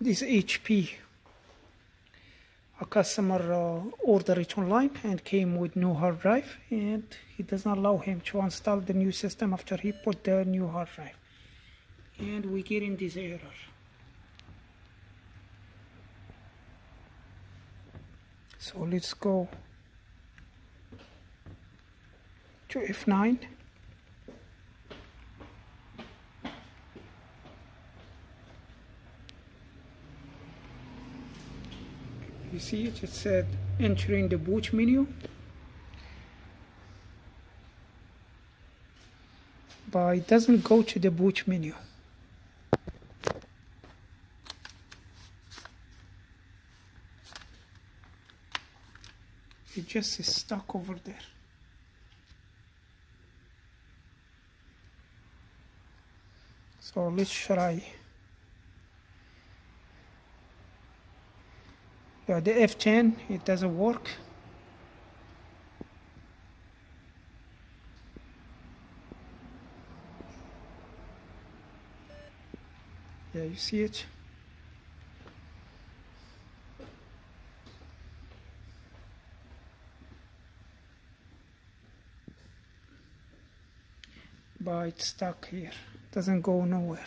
This HP, a customer ordered it online and came with new hard drive, and he does not allow him to install the new system after he put the new hard drive, and we get in this error. So let's go to F9. You see it said entering the boot menu, but it doesn't go to the boot menu. It just is stuck over there. So let's try. Yeah, the F10, it doesn't work. Yeah, you see it? But it's stuck here, doesn't go nowhere.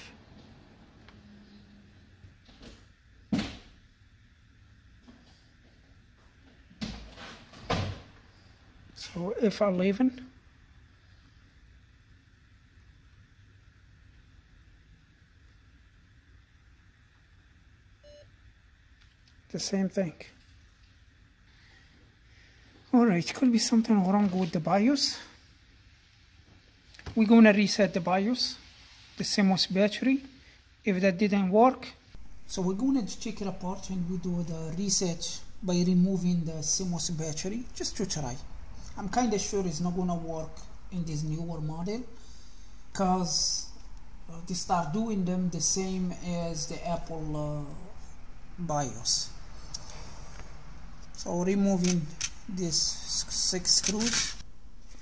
So F11, the same thing. Alright, could be something wrong with the BIOS. We're gonna reset the BIOS, the CMOS battery, if that didn't work. So we're gonna check it apart and we do the reset by removing the CMOS battery, just to try. I'm kinda sure it's not gonna work in this newer model, because they start doing them the same as the Apple BIOS. So removing these 6 screws.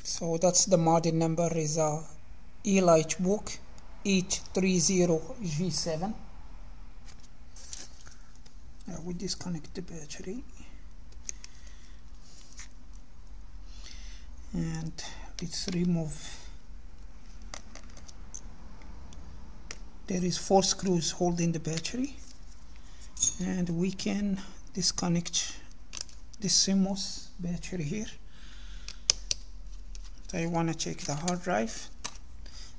So that's the model number, is EliteBook 830G7. We disconnect the battery and let's remove. There is 4 screws holding the battery, and we can disconnect the CMOS battery here. I want to check the hard drive.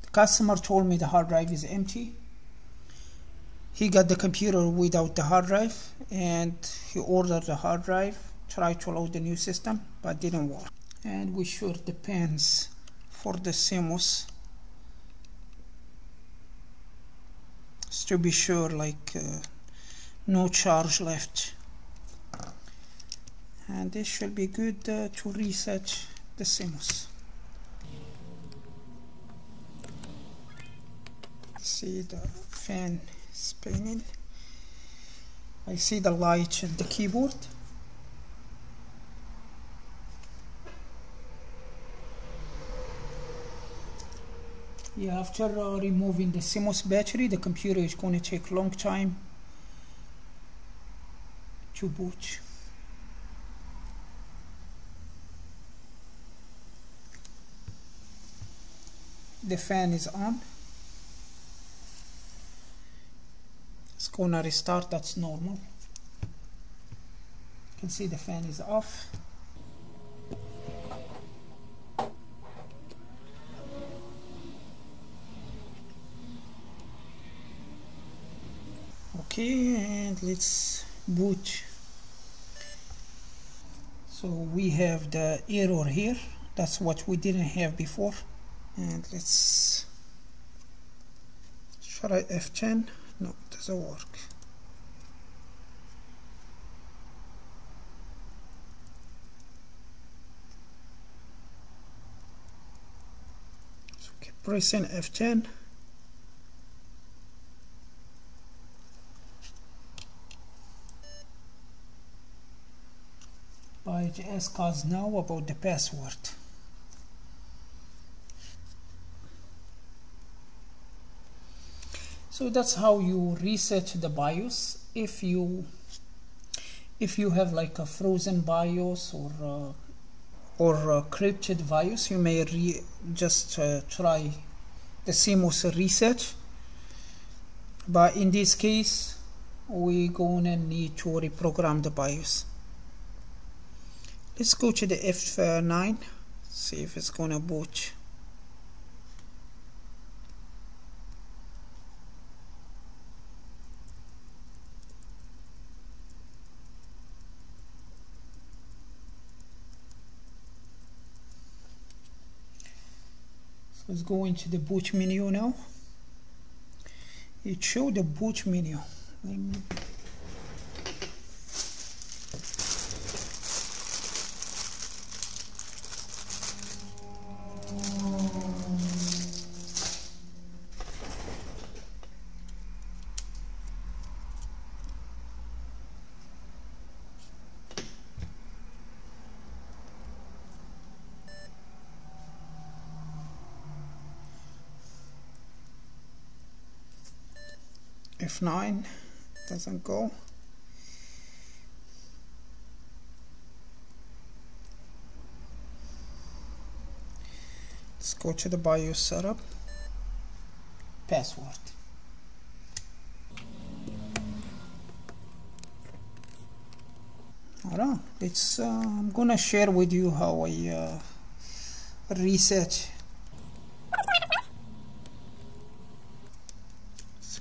The customer told me the hard drive is empty. He got the computer without the hard drive, and he ordered the hard drive, tried to load the new system, but didn't work. And we sure the pins for the CMOS, just to be sure, like no charge left. And this should be good to reset the CMOS. See the fan spinning. I see the light at the keyboard. Yeah, after removing the CMOS battery, the computer is going to take a long time to boot. The fan is on. It's gonna restart, that's normal. You can see the fan is off. Okay, and let's boot. So we have the error here, that's what we didn't have before. And let's try F10. No, it doesn't work. So keep pressing F10. But it asks us now about the password. So that's how you reset the BIOS if you have like a frozen BIOS or encrypted BIOS, you may just try the CMOS reset. But in this case, we're gonna need to reprogram the BIOS. Let's go to the F9, see if it's gonna boot. So let's go into the boot menu now. It showed the boot menu. F9 doesn't go. Let's go to the BIOS setup. Password. Alright, let's I'm gonna share with you how I reset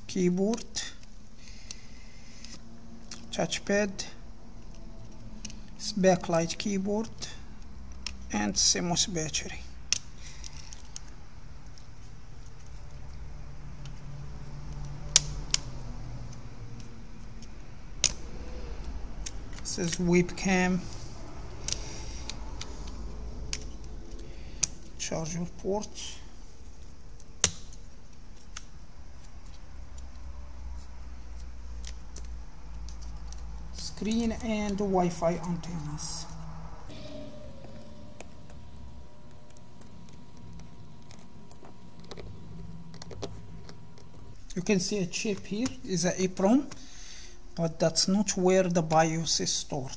keyboard, touchpad, backlight keyboard, and CMOS battery. This is webcam, charger port, screen, and Wi-Fi antennas. You can see a chip here is a EEPROM, but that's not where the BIOS is stored.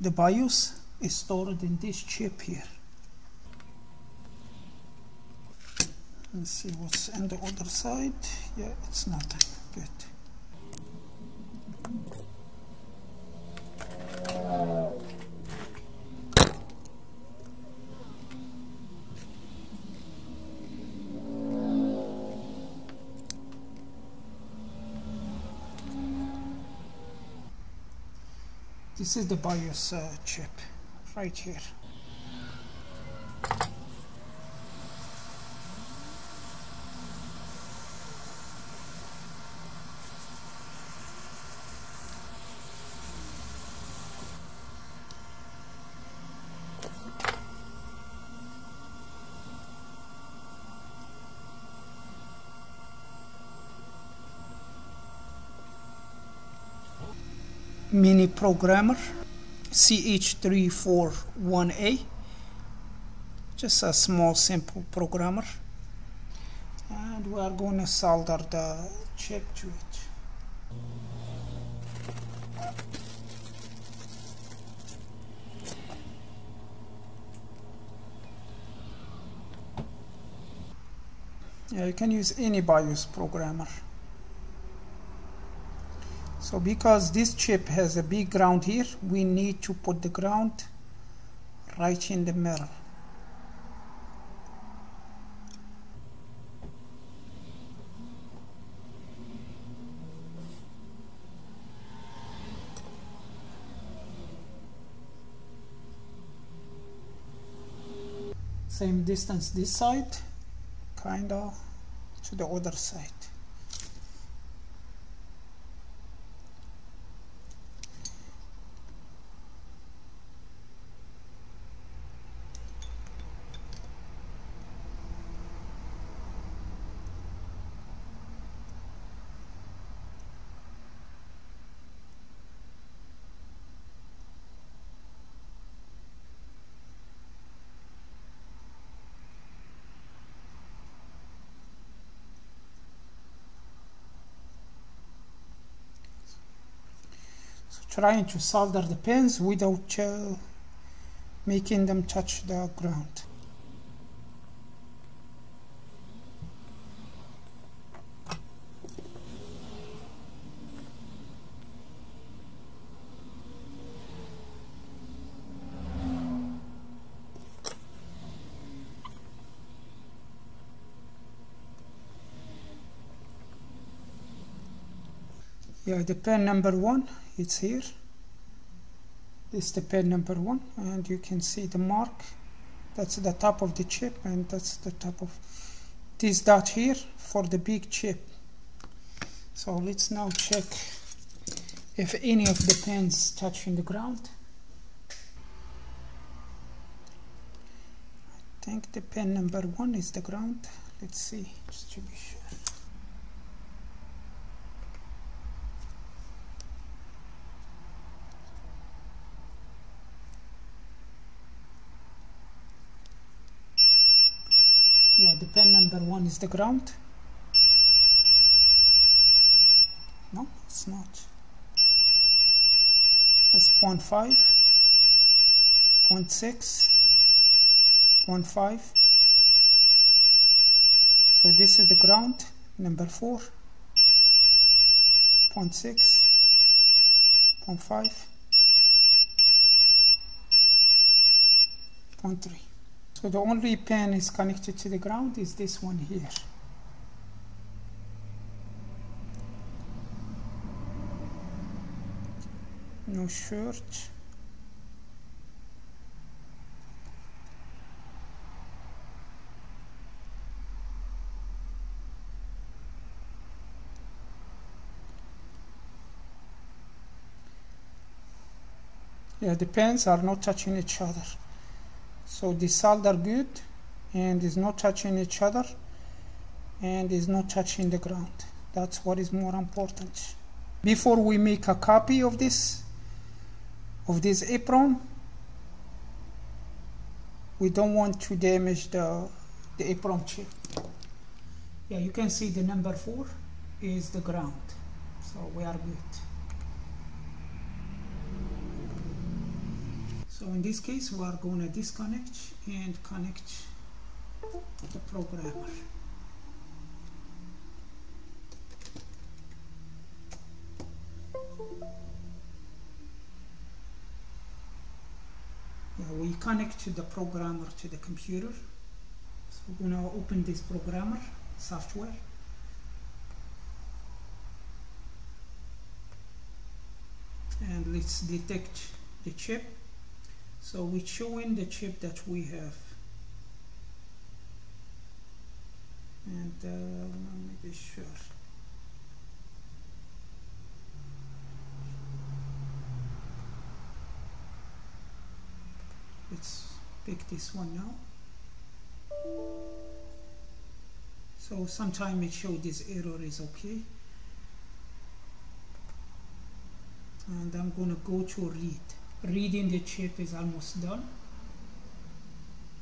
The BIOS is stored in this chip here. Let's see what's on the other side. Yeah, it's nothing. Good. This is the BIOS chip right here. Mini programmer CH341A, just a small simple programmer, and we are going to solder the chip to it. Yeah, you can use any BIOS programmer. So because this chip has a big ground here, we need to put the ground right in the middle. Same distance this side, kinda to the other side. trying to solder the pins without making them touch the ground. Yeah, the pin number 1, it's here. This is the pin number 1, and you can see the mark. That's the top of the chip, and that's the top of this dot here for the big chip. So let's now check if any of the pins touching the ground. I think the pin number 1 is the ground. Let's see, just to be sure. Yeah, the pin number 1 is the ground. No, it's not. It's 0.5, 0.6, 0.5. So this is the ground, number 4, 0.6, 0.5, 0.3. So the only pin is connected to the ground is this one here. No shirt. Yeah, the pins are not touching each other. So the solder good, and is not touching each other, and is not touching the ground. That's what is more important. Before we make a copy of this apron, we don't want to damage the apron chip. Yeah, you can see the number 4 is the ground, so we are good. So in this case, we are going to disconnect and connect the programmer. Yeah, we connect the programmer to the computer. So we're going to open this programmer software. And let's detect the chip. So we're showing the chip that we have, and let me be sure. Let's pick this one now. So sometime it shows this error is okay, and I'm gonna go to read. Reading the chip is almost done,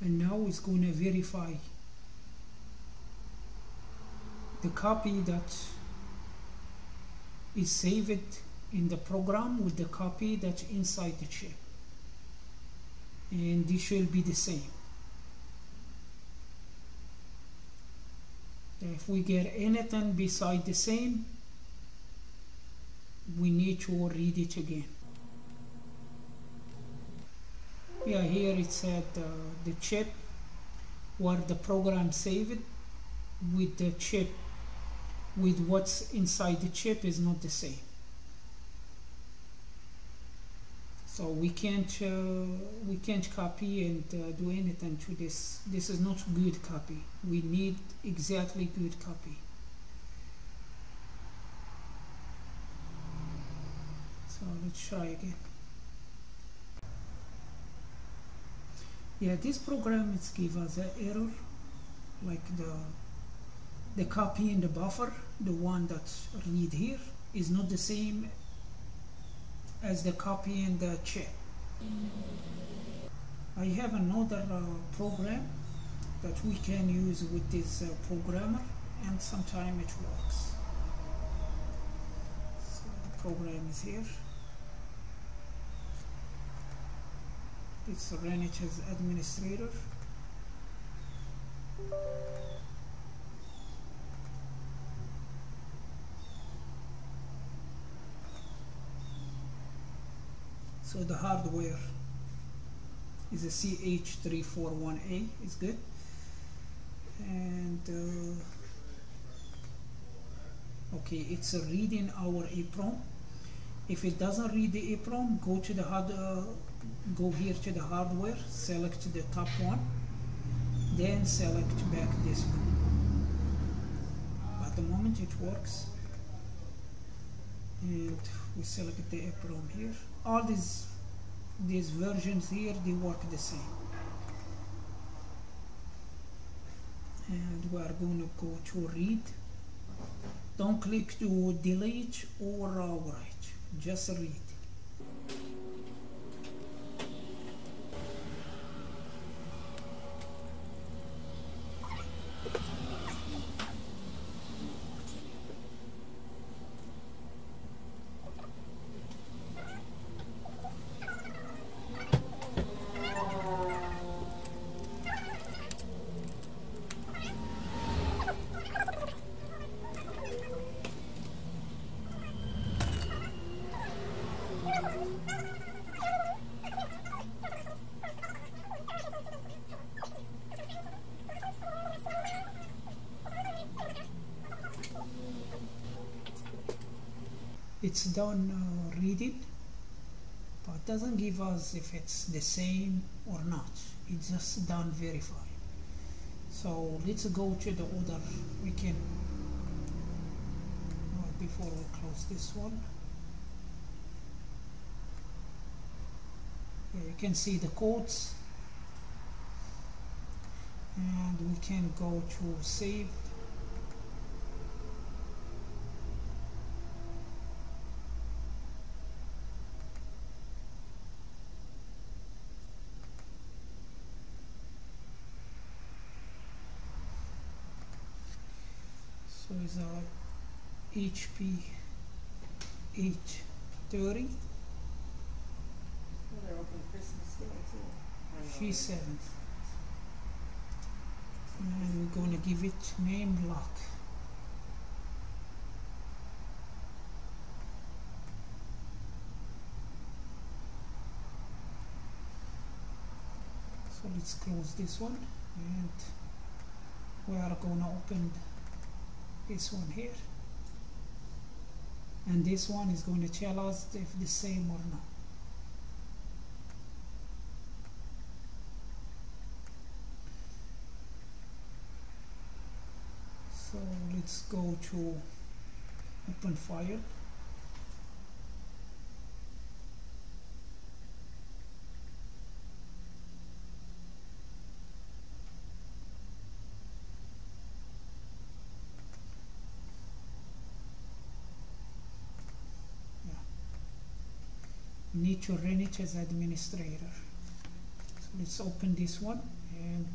and now it's going to verify the copy that is saved in the program with the copy that's inside the chip, and this should be the same. If we get anything beside the same, we need to read it again. Yeah, here it said the chip where the program saved with the chip, with what's inside the chip is not the same. So we can't copy and do anything to this. This is not good copy. We need exactly good copy. So let's try again. Yeah, this program is give us an error, like the copy in the buffer, the one that's read here, is not the same as the copy in the chip. I have another program that we can use with this programmer, and sometimes it works. So the program is here. It's Renich as administrator. So the hardware is a CH341A, is good. And okay, it's reading our EEPROM. If it doesn't read the EEPROM, go to the go here to the hardware, select the top one, then select back this one. At the moment it works, and we select the EEPROM here. All these versions here, they work the same. And we are going to go to read. Don't click to delete or write, just read. It's done reading, but doesn't give us if it's the same or not. It's just done verify. So let's go to the other. We can before we close this one. Here you can see the codes, and we can go to save. So it's our HP 830. They're open Christmas Day too. G7. And we're going to give it name lock. So let's close this one, and we are going to open this one here, and this one is going to tell us if the same or not. So let's go to open file. Need to run it as administrator. So let's open this one, and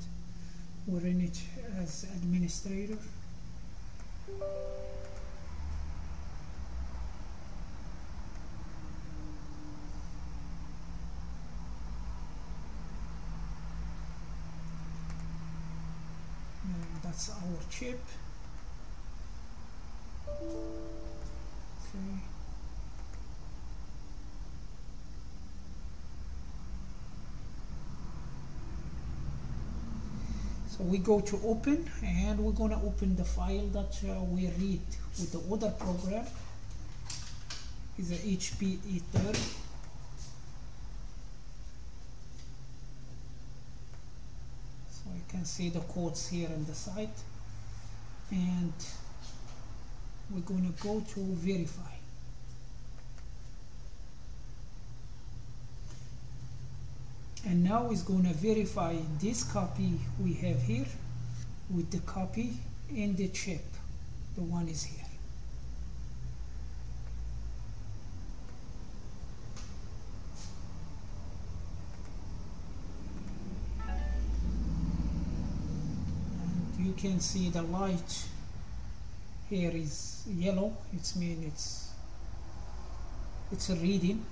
we'll run it as administrator. And that's our chip. Okay. So we go to open, and we're going to open the file that we read with the other program. Is a HP 830. So you can see the codes here on the side, and we're going to go to verify. And now it's going to verify this copy we have here with the copy in the chip. The one is here. And you can see the light here is yellow. It means it's a reading.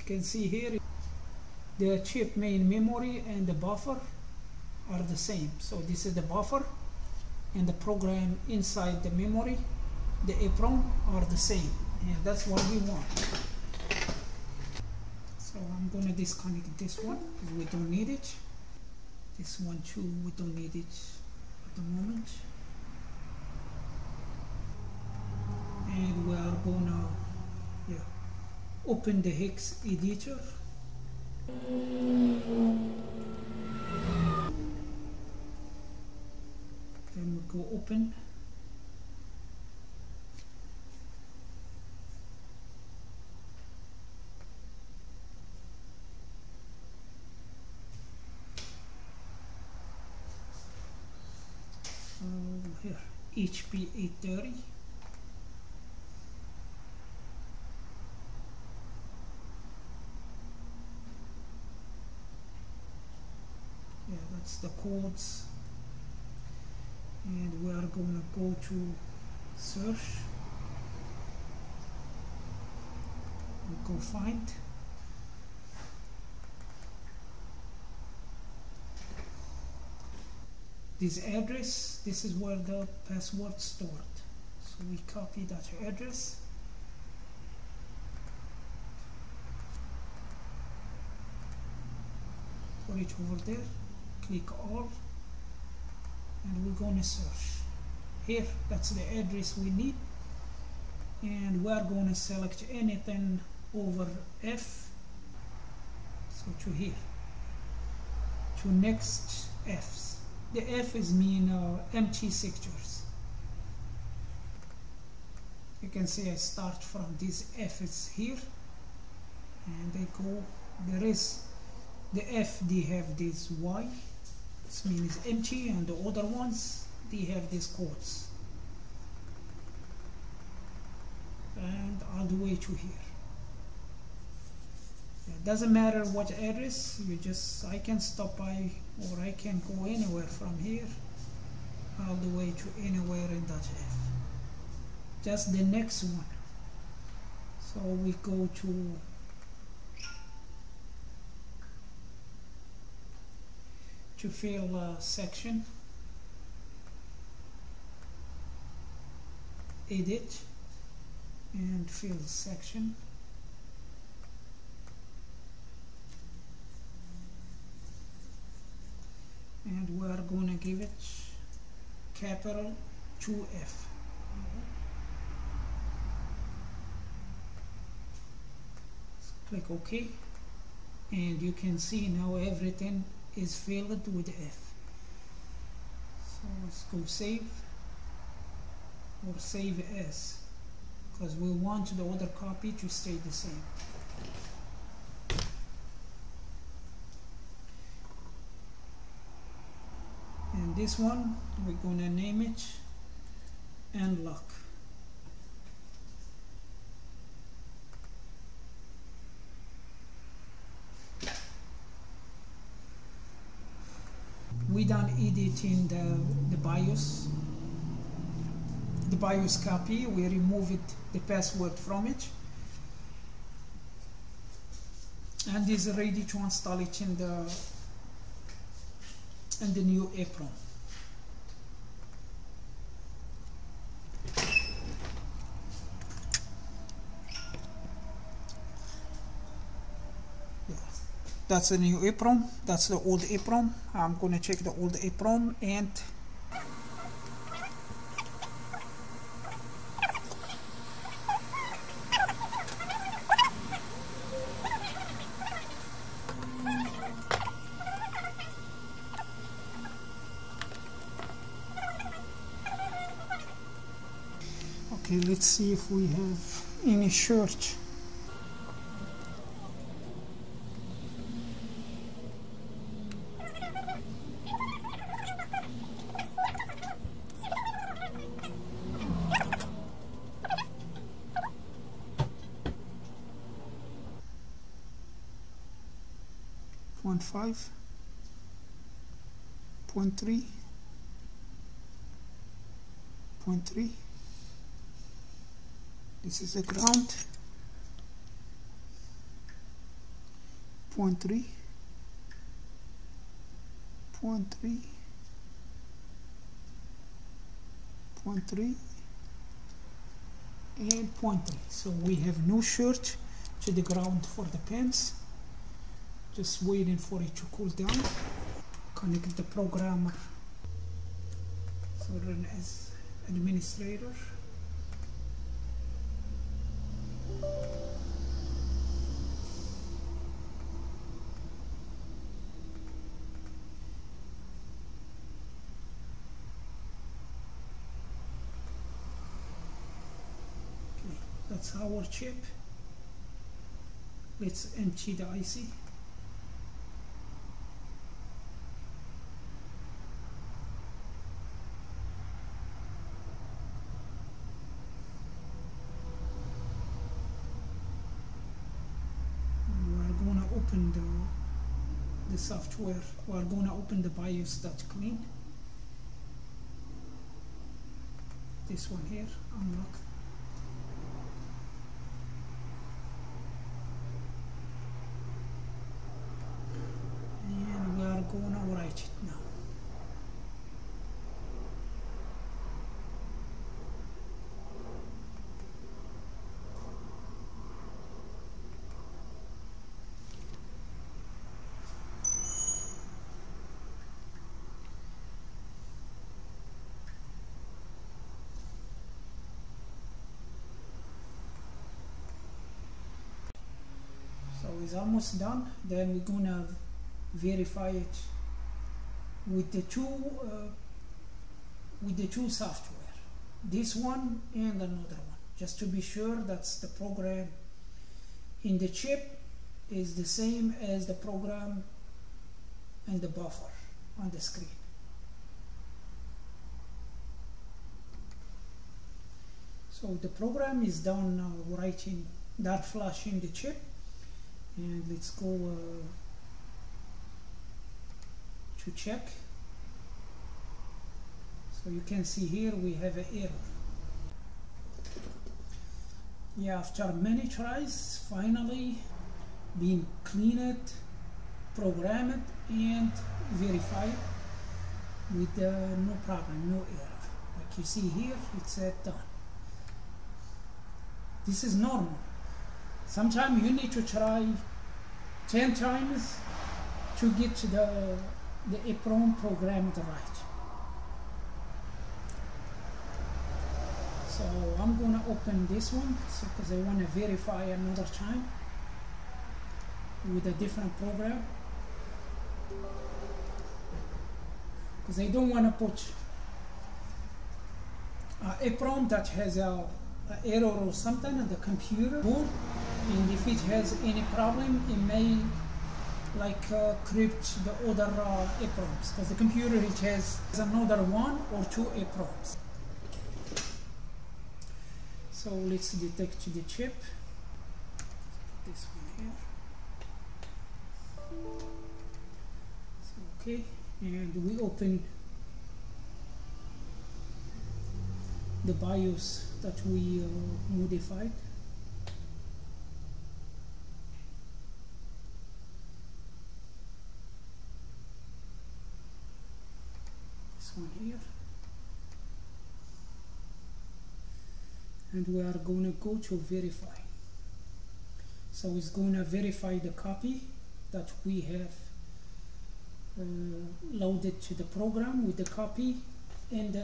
you can see here, the chip main memory and the buffer are the same. So this is the buffer, and the program inside the memory, the EEPROM, are the same, and that's what we want. So I'm going to disconnect this one because we don't need it. This one too, we don't need it at the moment. And we are going to open the hex editor. Then we go open. Here, HP 830. Yeah, that's the codes. And we are going to go to search. We go find. This address, this is where the password stored. So we copy that address. Put it over there, click all, and we're going to search. Here, that's the address we need. And we're going to select anything over F. So to here, to next Fs. The F is mean empty sectors. You can see I start from this F is here, and they go. There is the F. They have this Y. This means empty, and the other ones they have these codes. And all the way to here. It doesn't matter what address. I can stop by, or I can go anywhere from here all the way to anywhere in that F. Just the next one. So we go to fill section, edit, and fill section. And we are going to give it capital 2F. Click OK, and you can see now everything is filled with F. So let's go save, or save as, because we want the other copy to stay the same. And this one, we're going to name it Unlock. We done editing the BIOS. The BIOS copy, we removed the password from it. And is ready to install it in the new EEPROM. Yeah. That's the new EEPROM. That's the old EEPROM. I'm going to check the old EEPROM and okay, let's see if we have any search. Point 5, 0.3, 0.3. This is the ground. 0.3, 0.3, 0.3, and 0.3. So we have no short to the ground for the pins. Just waiting for it to cool down. Connect the programmer. So run as administrator. Okay, that's our chip. Let's empty the IC. Open the software. We are going to open the BIOS.clean. This one here, unlock. And we are going to write it now. So it's almost done. Then we're gonna verify it with the two software, this one and another one, just to be sure that's the program in the chip is the same as the program and the buffer on the screen. So the program is done now, writing that flash in the chip. And let's go to check. So you can see here we have an error. Yeah, after many tries, finally being cleaned, programmed, and verified with no problem, no error. Like you see here, it said done. This is normal. Sometimes you need to try 10 times to get the EEPROM programmed right. So I'm going to open this one because I want to verify another time with a different program. Because I don't want to put EEPROM that has a error or something on the computer board, and if it has any problem it may like crypt the other EEPROMs, because the computer it has another one or two EEPROMs. So let's detect the chip. Put this one here. So, okay, and we open the BIOS that we modified. This one here. And we are going to go to verify. So it's going to verify the copy that we have loaded to the program with the copy and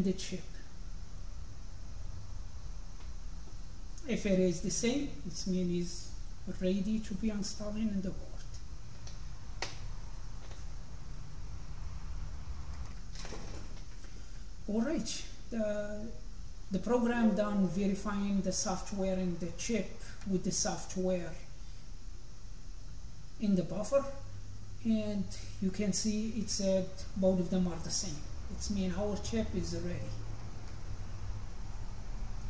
the chip. If it is the same, it means it's ready to be installed in the board. Alright, the program done verifying the software and the chip with the software in the buffer, and you can see it said both of them are the same. It means our chip is ready.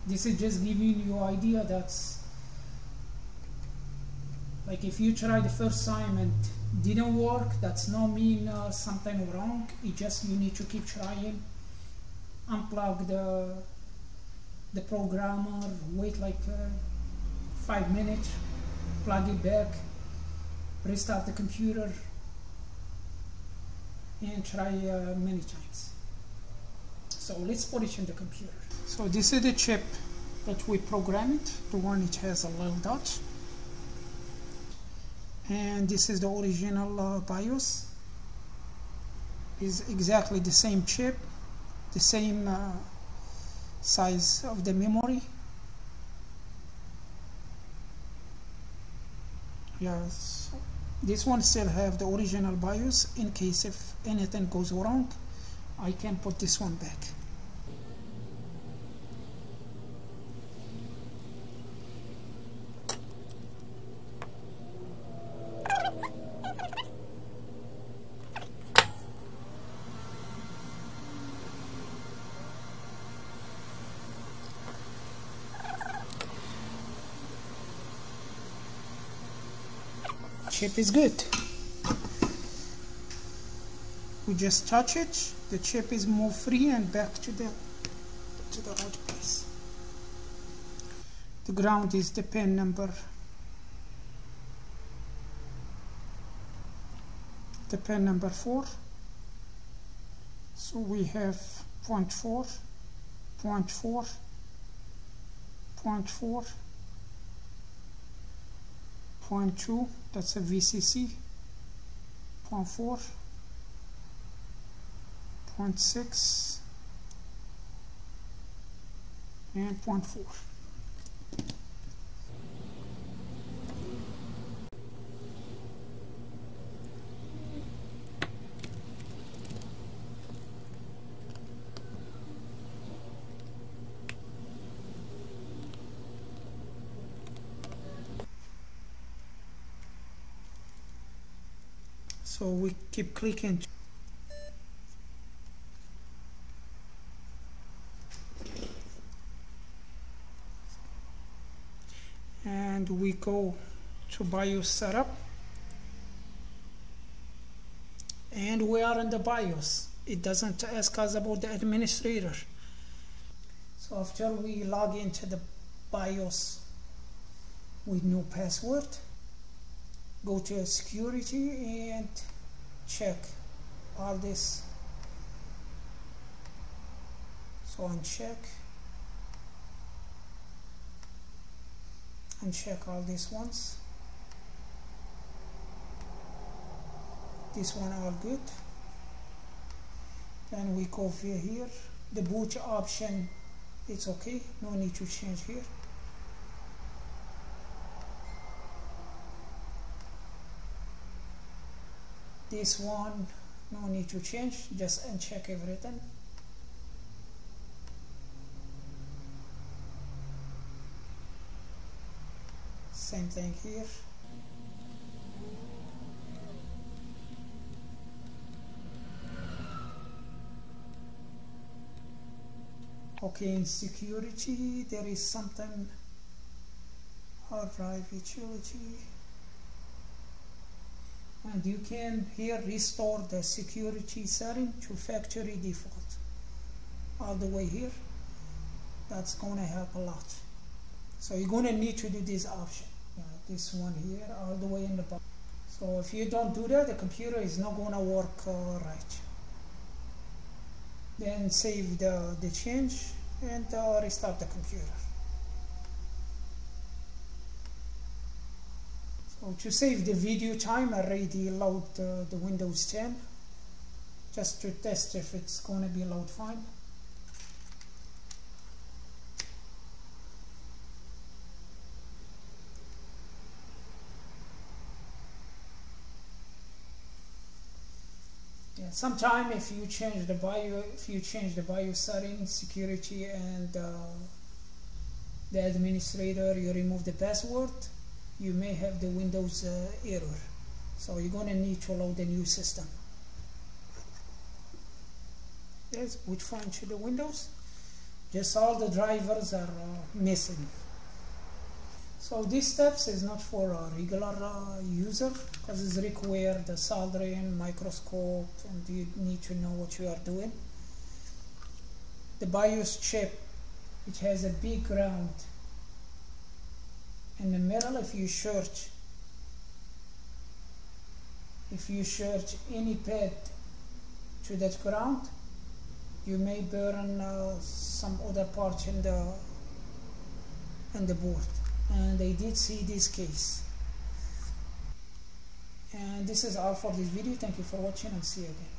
This is just giving you an idea that's like if you try the first time and didn't work, that's not mean something wrong. It just you need to keep trying. Unplug the programmer, wait like 5 minutes, plug it back, restart the computer, and try many times. So let's put it in the computer. So this is the chip that we programmed, the one which has a little dot. And this is the original BIOS. Is exactly the same chip, the same size of the memory. Yes, this one still have the original BIOS. In case if anything goes wrong, I can put this one back. Chip is good. We just touch it, the chip is moved free and back to the right place. The ground is the pin number. The pin number 4. So we have 0.4, 0.4, 0.4. 0.2, that's a VCC, 0.4, 0.6, and 0.4. So we keep clicking. And we go to BIOS setup. And we are in the BIOS. It doesn't ask us about the administrator. So after we log into the BIOS with new password, go to security and check all this. So uncheck all these ones. This one all good. Then we go over here. The boot option, it's okay. No need to change here. This one, no need to change, just uncheck everything. Same thing here. Okay, in security, there is something, hard drive utility. And you can here restore the security setting to factory default all the way here. That's going to help a lot. So you're going to need to do this option, this one here all the way in the bottom. So if you don't do that, the computer is not going to work right. Then save the change and restart the computer. So to save the video time, I already load the Windows 10 just to test if it's going to be load fine. Yeah, sometime if you change the BIOS settings, security, and the administrator, you remove the password, you may have the Windows error. So you're going to need to load the new system. Yes, boot fine to the Windows. Just all the drivers are missing. So these steps is not for a regular user, because it's require the soldering, microscope, and you need to know what you are doing. The BIOS chip, which has a big ground, in the middle. If you search any pad to that ground, you may burn some other parts in the board, and I did see this case. And this is all for this video. Thank you for watching, and see you again.